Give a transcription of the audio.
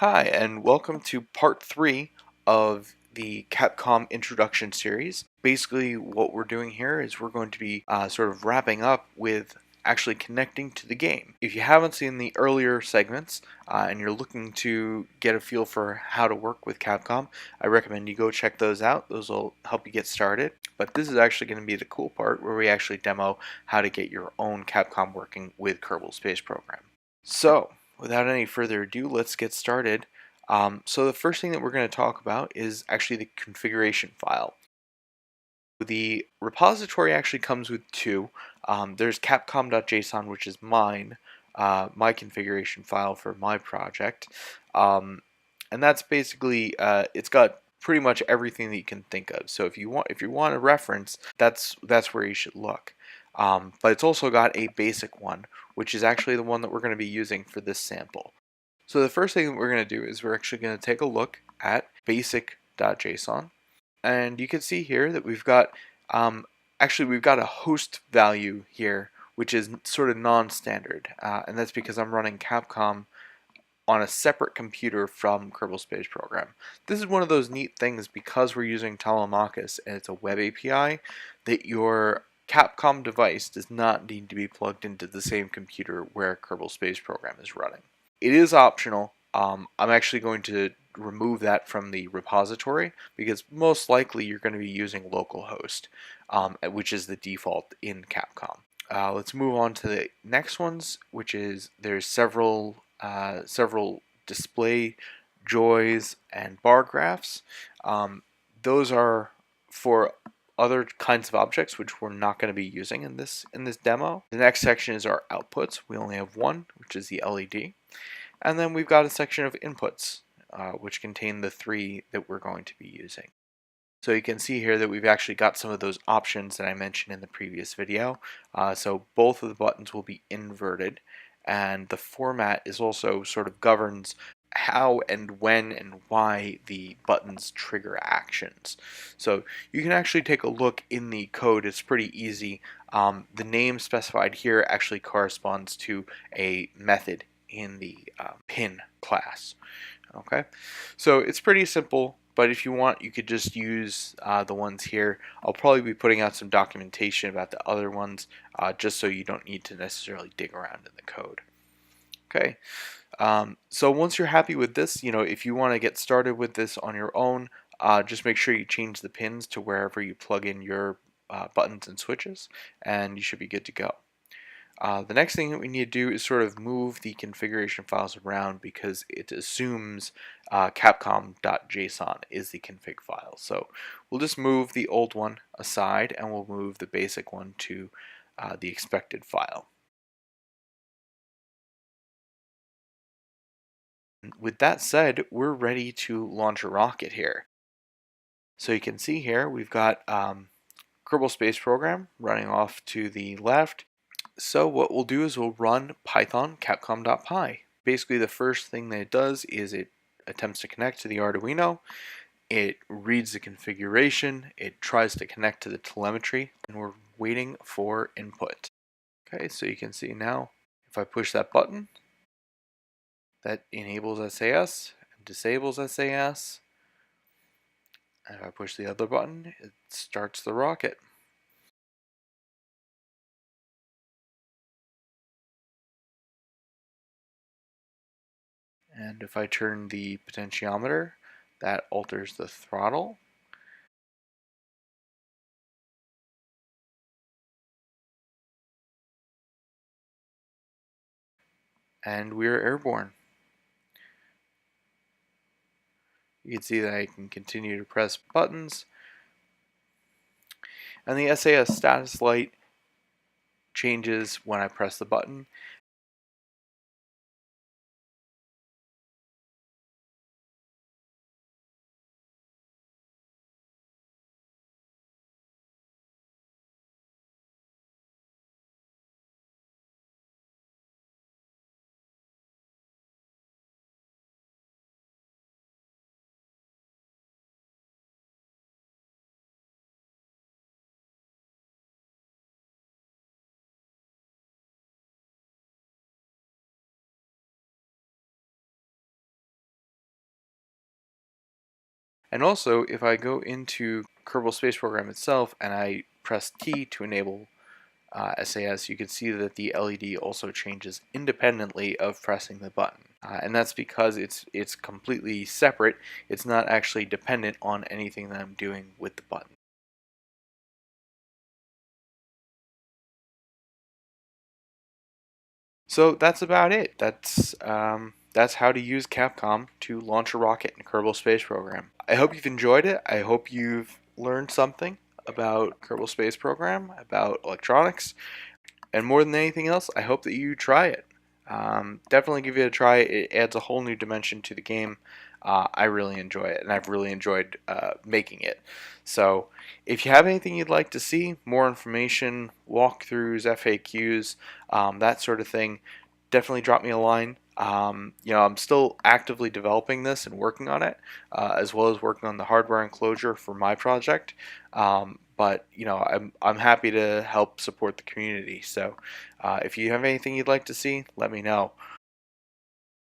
Hi, and welcome to part 3 of the Capcom introduction series. Basically, what we're doing here is we're going to be sort of wrapping up with actually connecting to the game. If you haven't seen the earlier segments and you're looking to get a feel for how to work with Capcom, I recommend you go check those out. Those will help you get started. But this is actually going to be the cool part where we actually demo how to get your own Capcom working with Kerbal Space Program. So, without any further ado, let's get started. So the first thing that we're going to talk about is actually the configuration file. The repository actually comes with two. There's capcom.json, which is mine, my configuration file for my project, and that's basically it's got pretty much everything that you can think of. So if you want a reference, that's where you should look. But it's also got a basic one, which is actually the one that we're going to be using for this sample. So the first thing that we're going to do is we're actually going to take a look at basic.json. And you can see here that we've got we've got a host value here, which is sort of non-standard, and that's because I'm running Capcom on a separate computer from Kerbal Space Program. This is one of those neat things because we're using Telemachus and it's a web API that your Capcom device does not need to be plugged into the same computer where Kerbal Space Program is running. It is optional. I'm actually going to remove that from the repository because most likely you're going to be using localhost, which is the default in Capcom. Let's move on to the next ones, which is there's several display joys and bar graphs. Those are for other kinds of objects which we're not going to be using in this demo. The next section is our outputs. We only have one, which is the LED. And then we've got a section of inputs, which contain the three that we're going to be using. So you can see here that we've actually got some of those options that I mentioned in the previous video. So both of the buttons will be inverted, and the format is also sort of governs how and when and why the buttons trigger actions. So you can actually take a look in the code. It's pretty easy. The name specified here actually corresponds to a method in the pin class. Okay, so it's pretty simple, but if you want, you could just use the ones here. I'll probably be putting out some documentation about the other ones, just so you don't need to necessarily dig around in the code. Okay, so once you're happy with this, if you want to get started with this on your own, just make sure you change the pins to wherever you plug in your buttons and switches, and you should be good to go. The next thing that we need to do is sort of move the configuration files around because it assumes capcom.json is the config file. So we'll just move the old one aside and we'll move the basic one to the expected file. With that said, we're ready to launch a rocket here. So you can see here we've got Kerbal Space Program running off to the left. So what we'll do is we'll run python capcom.py. Basically the first thing that it does is it attempts to connect to the Arduino, it reads the configuration, it tries to connect to the telemetry, and we're waiting for input. Okay, so you can see now if I push that button, that enables SAS and disables SAS. And if I push the other button, it starts the rocket. And if I turn the potentiometer, that alters the throttle. And we're airborne. You can see that I can continue to press buttons. And the SAS status light changes when I press the button. And also, if I go into Kerbal Space Program itself and I press T to enable SAS, you can see that the LED also changes independently of pressing the button. And that's because it's completely separate. It's not actually dependent on anything that I'm doing with the button. So that's about it. That's how to use Capcom to launch a rocket in Kerbal Space Program. I hope you've enjoyed it. I hope you've learned something about Kerbal Space Program, about electronics, and more than anything else, I hope that you try it. Definitely give it a try. It adds a whole new dimension to the game. I really enjoy it, and I've really enjoyed making it. So, if you have anything you'd like to see, more information, walkthroughs, FAQs, that sort of thing, definitely drop me a line. I'm still actively developing this and working on it, as well as working on the hardware enclosure for my project. But I'm happy to help support the community. So if you have anything you'd like to see, let me know.